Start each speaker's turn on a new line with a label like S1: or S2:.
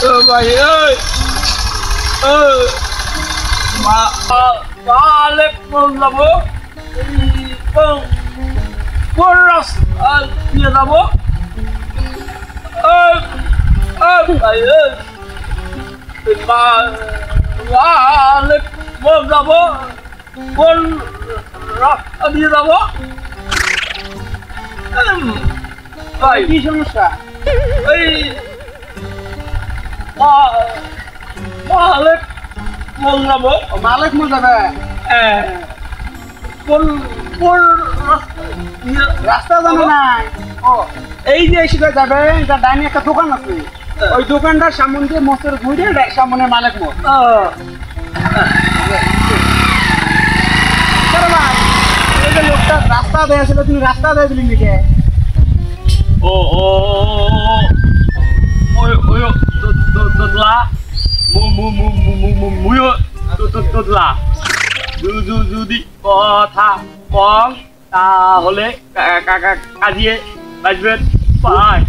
S1: ভাই ওই মালিক কোন যাবো কোন রাস্তা দিয়ে যাবো ভাই মালিক কোন যাবো কোন রাস্তা দিয়ে যাবো ভাই
S2: কি সমস্যা?
S1: এই মালিক কোন যাবো
S2: মালিক মো যাবে
S1: কোন কোন
S2: রাস্তা জানো না। ও এই যে এসে যাবে, এটা ডাইনি একটা দোকান আছে, ওই দোকানটার সামনে দিয়ে মোচের ঘুরে সামনে মালিক মোড়। লোকটা রাস্তা দেয় ছিল, তুমি রাস্তা দেয় দিলি লিখে।
S1: ও ও ওই ওই তোতলা মুয়ো তোতলা যদি কথা কম তাহলে কাজিয়ে বাজবেন পায়।